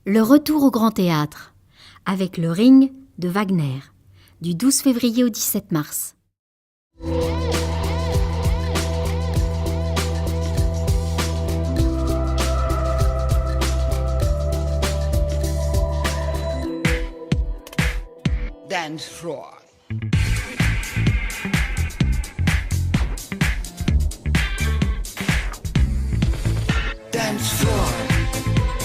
Le retour au Grand Théâtre, avec le Ring de Wagner, du 12 février au 17 mars. Dance floor. Dance floor.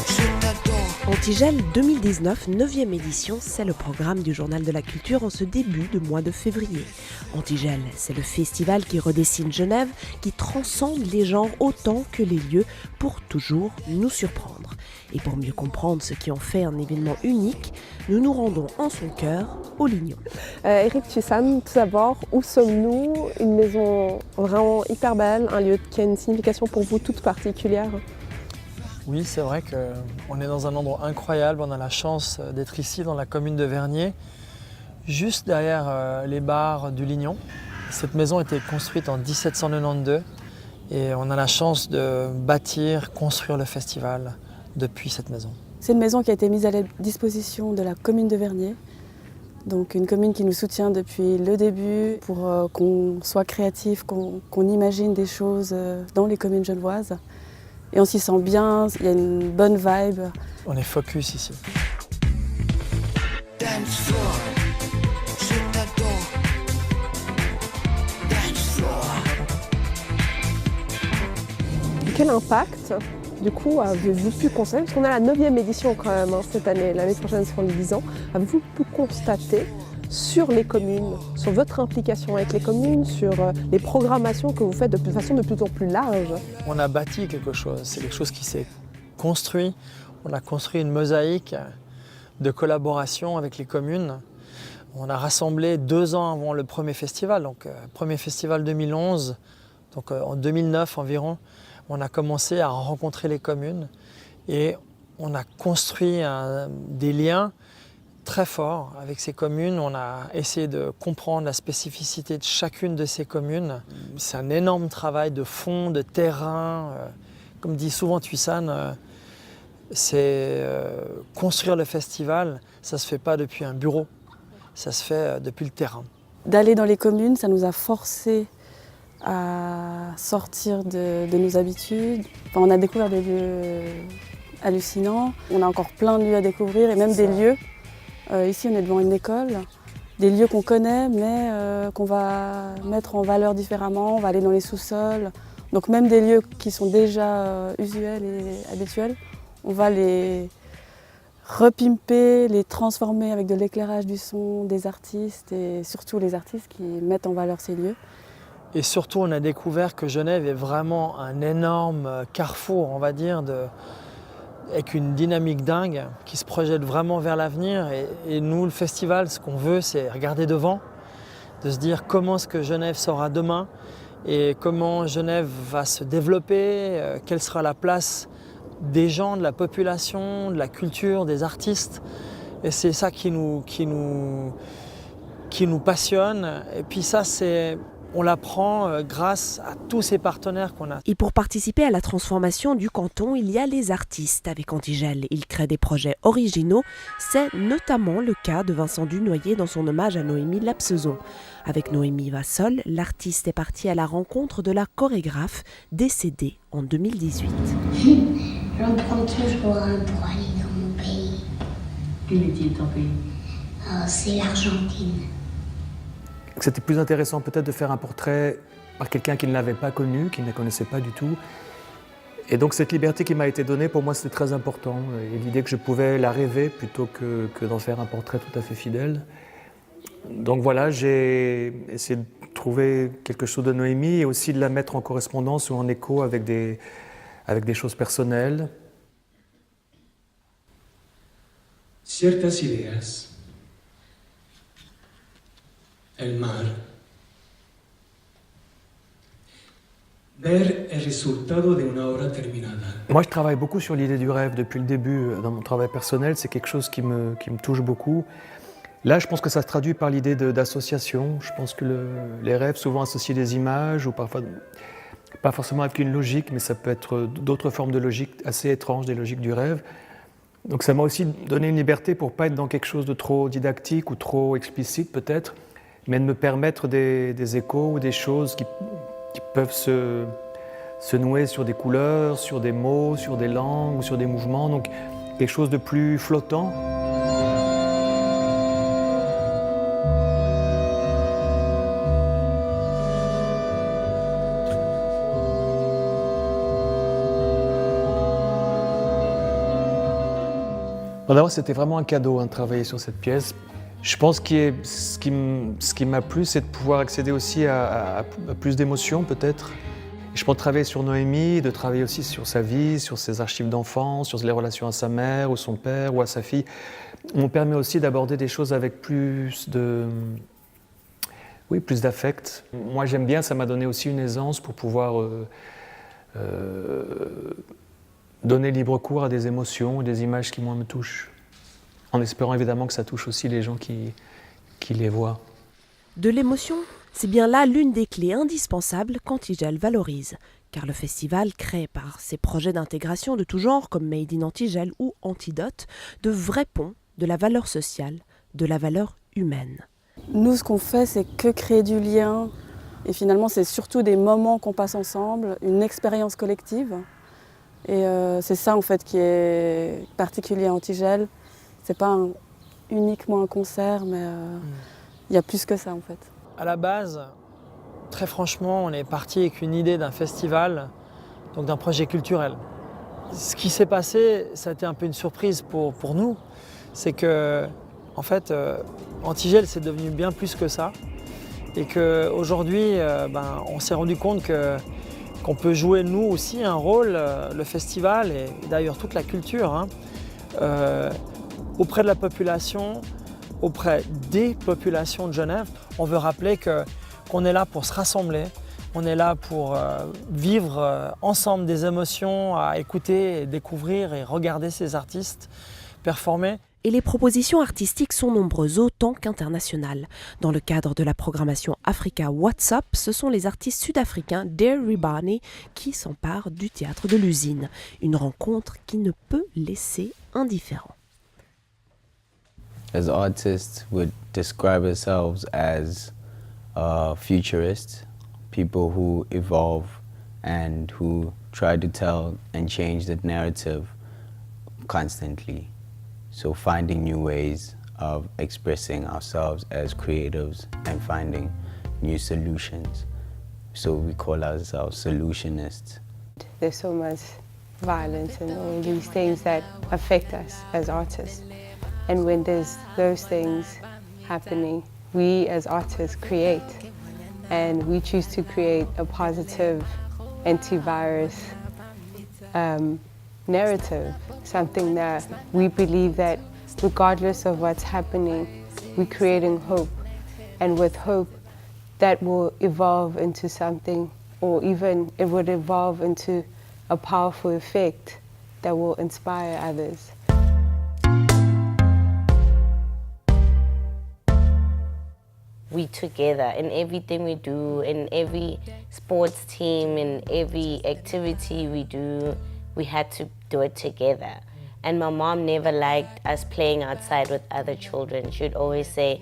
Je t'adore. Antigel 2019, 9e édition, c'est le programme du Journal de la Culture en ce début de mois de février. Antigel, c'est le festival qui redessine Genève, qui transcende les genres autant que les lieux pour toujours nous surprendre. Et pour mieux comprendre ce qui en fait un événement unique, nous nous rendons en son cœur, au Lignon. Eric Tusan, tout d'abord, où sommes-nous? Une maison vraiment hyper belle, un lieu qui a une signification pour vous toute particulière. Oui, c'est vrai qu'on est dans un endroit incroyable. On a la chance d'être ici dans la commune de Vernier, juste derrière les bars du Lignon. Cette maison a été construite en 1792 et on a la chance de bâtir, construire le festival depuis cette maison. C'est une maison qui a été mise à la disposition de la commune de Vernier. Donc une commune qui nous soutient depuis le début pour qu'on soit créatif, qu'on imagine des choses dans les communes genevoises. Et on s'y sent bien, il y a une bonne vibe. On est focus ici. Dance floor. Je t'adore. Dance floor. Quel impact, du coup, avez-vous pu constater, parce qu'on a la 9e édition quand même cette année, l'année prochaine sera les 10 ans, avez-vous pu constater sur les communes, sur votre implication avec les communes, sur les programmations que vous faites de façon de plus en plus large? On a bâti quelque chose, c'est quelque chose qui s'est construit. On a construit une mosaïque de collaboration avec les communes. On a rassemblé 2 ans avant le premier festival, donc premier festival 2011, donc en 2009 environ, on a commencé à rencontrer les communes et on a construit des liens très forts avec ces communes. On a essayé de comprendre la spécificité de chacune de ces communes. C'est un énorme travail de fond, de terrain. Comme dit souvent Tusan, c'est construire le festival, ça ne se fait pas depuis un bureau, ça se fait depuis le terrain. D'aller dans les communes, ça nous a forcés à sortir de nos habitudes. Enfin, on a découvert des lieux hallucinants, on a encore plein de lieux à découvrir et même des lieux. Ici, on est devant une école, des lieux qu'on connaît, mais qu'on va mettre en valeur différemment. On va aller dans les sous-sols. Donc même des lieux qui sont déjà usuels et habituels, on va les repimper, les transformer avec de l'éclairage du son, des artistes et surtout les artistes qui mettent en valeur ces lieux. Et surtout, on a découvert que Genève est vraiment un énorme carrefour, on va dire, avec une dynamique dingue qui se projette vraiment vers l'avenir. Et nous, le festival, ce qu'on veut, c'est regarder devant, de se dire comment est-ce que Genève sera demain et comment Genève va se développer, quelle sera la place des gens, de la population, de la culture, des artistes. Et c'est ça qui nous passionne. Et puis ça, on l'apprend grâce à tous ces partenaires qu'on a. Et pour participer à la transformation du canton, il y a les artistes avec Antigel. Ils créent des projets originaux. C'est notamment le cas de Vincent Dunoyer dans son hommage à Noémie Lapsezon. Avec Noémie Vassol, l'artiste est parti à la rencontre de la chorégraphe décédée en 2018. J'en prends toujours un pour aller dans mon pays. Quel est-il ton pays? C'est l'Argentine. C'était plus intéressant peut-être de faire un portrait par quelqu'un qui ne l'avait pas connu, qui ne la connaissait pas du tout. Et donc cette liberté qui m'a été donnée, pour moi, c'était très important. Et l'idée que je pouvais la rêver plutôt que d'en faire un portrait tout à fait fidèle. Donc voilà, j'ai essayé de trouver quelque chose de Noémie et aussi de la mettre en correspondance ou en écho avec des choses personnelles. Ciertas ideas. El mar. Ver el resultado de una obra terminada. Moi, je travaille beaucoup sur l'idée du rêve depuis le début dans mon travail personnel. C'est quelque chose qui me touche beaucoup. Là, je pense que ça se traduit par l'idée d'association. Je pense que les rêves souvent associent des images ou parfois pas forcément avec une logique, mais ça peut être d'autres formes de logique assez étranges des logiques du rêve. Donc ça m'a aussi donné une liberté pour ne pas être dans quelque chose de trop didactique ou trop explicite peut-être, mais de me permettre des échos ou des choses qui peuvent se nouer sur des couleurs, sur des mots, sur des langues ou sur des mouvements, donc quelque chose de plus flottant. Bon, d'abord, c'était vraiment un cadeau de travailler sur cette pièce. Je pense que ce qui m'a plu, c'est de pouvoir accéder aussi à plus d'émotions peut-être. Je pense travailler sur Noémie, de travailler aussi sur sa vie, sur ses archives d'enfance, sur les relations à sa mère ou son père ou à sa fille. On permet aussi d'aborder des choses avec plus d'affect. Moi j'aime bien, ça m'a donné aussi une aisance pour pouvoir donner libre cours à des émotions, des images qui moi me touchent, en espérant évidemment que ça touche aussi les gens qui les voient. De l'émotion, c'est bien là l'une des clés indispensables qu'Antigel valorise, car le festival crée par ses projets d'intégration de tout genre comme Made in Antigel ou Antidote, de vrais ponts de la valeur sociale, de la valeur humaine. Nous, ce qu'on fait, c'est que créer du lien. Et finalement, c'est surtout des moments qu'on passe ensemble, une expérience collective. Et c'est ça, en fait, qui est particulier à Antigel. C'est pas uniquement un concert, mais il y a plus que ça, en fait. À la base, très franchement, on est parti avec une idée d'un festival, donc d'un projet culturel. Ce qui s'est passé, ça a été un peu une surprise pour nous. C'est que, en fait, Antigel, c'est devenu bien plus que ça. Et qu'aujourd'hui, on s'est rendu compte qu'on peut jouer, nous aussi, un rôle, le festival et d'ailleurs toute la culture, auprès de la population, auprès des populations de Genève. On veut rappeler qu'on est là pour se rassembler, on est là pour vivre ensemble des émotions, à écouter, et découvrir et regarder ces artistes performer. Et les propositions artistiques sont nombreuses, autant qu'internationales. Dans le cadre de la programmation Africa WhatsApp, ce sont les artistes sud-africains Dare Ribani qui s'emparent du théâtre de l'Usine. Une rencontre qui ne peut laisser indifférent. As artists, would describe ourselves as futurists, people who evolve and who try to tell and change the narrative constantly. So finding new ways of expressing ourselves as creatives and finding new solutions. So we call ourselves solutionists. There's so much violence and all these things that affect us as artists. And when there's those things happening, we as artists create. And we choose to create a positive antivirus narrative, something that we believe that regardless of what's happening, we're creating hope. And with hope, that will evolve into something, or even it would evolve into a powerful effect that will inspire others. We together in everything we do, in every sports team, in every activity we do, we had to do it together. And my mom never liked us playing outside with other children. She would always say,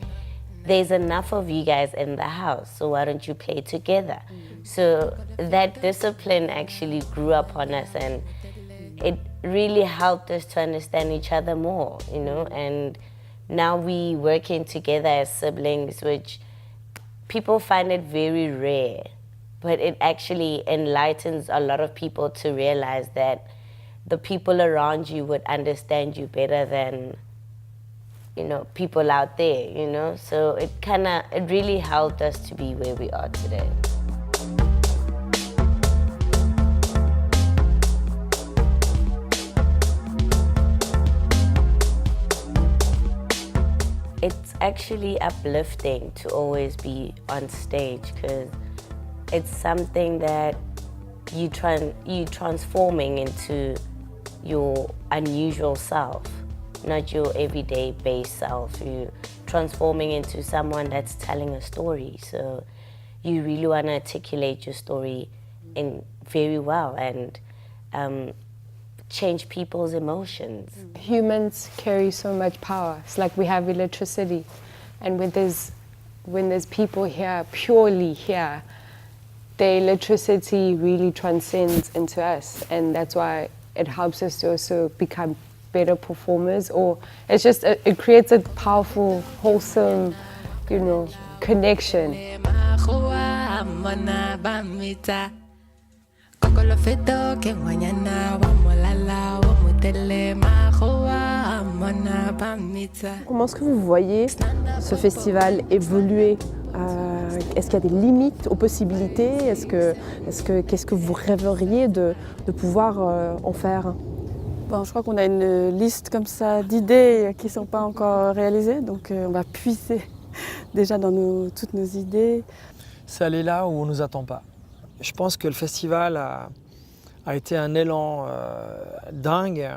there's enough of you guys in the house, so why don't you play together? So that discipline actually grew up on us, and it really helped us to understand each other more, you know, and now we working together as siblings, which people find it very rare, but it actually enlightens a lot of people to realize that the people around you would understand you better than, you know, people out there, you know? So it really helped us to be where we are today. It's actually uplifting to always be on stage, because it's something that you transforming into your unusual self, not your everyday base self. You're transforming into someone that's telling a story. So you really want to articulate your story very well and change people's emotions. Humans carry so much power. It's like we have electricity, and when there's people here, purely here, the electricity really transcends into us, and that's why it helps us to also become better performers, or it's just it creates a powerful, wholesome, connection. Comment est-ce que vous voyez ce festival évoluer? Est-ce qu'il y a des limites aux possibilités? Qu'est-ce que vous rêveriez de pouvoir en faire? Bon, je crois qu'on a une liste comme ça d'idées qui ne sont pas encore réalisées, donc on va puiser déjà dans toutes nos idées. C'est aller là où on ne nous attend pas. Je pense que le festival a été un élan dingue.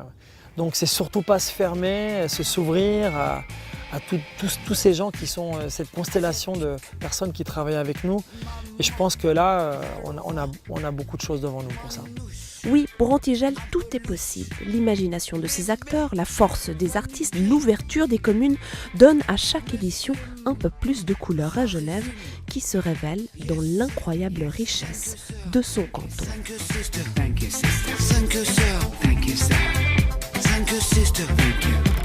Donc c'est surtout pas se fermer, s'ouvrir à tous ces gens qui sont cette constellation de personnes qui travaillent avec nous. Et je pense que là, on a beaucoup de choses devant nous pour ça. Oui, pour Antigel, tout est possible. L'imagination de ses acteurs, la force des artistes, l'ouverture des communes donnent à chaque édition un peu plus de couleurs à Genève qui se révèle dans l'incroyable richesse de son canton. Thank you, sister. Thank you, sister. Thank you, sir. Thank you, sir. Thank you, sister. Thank you.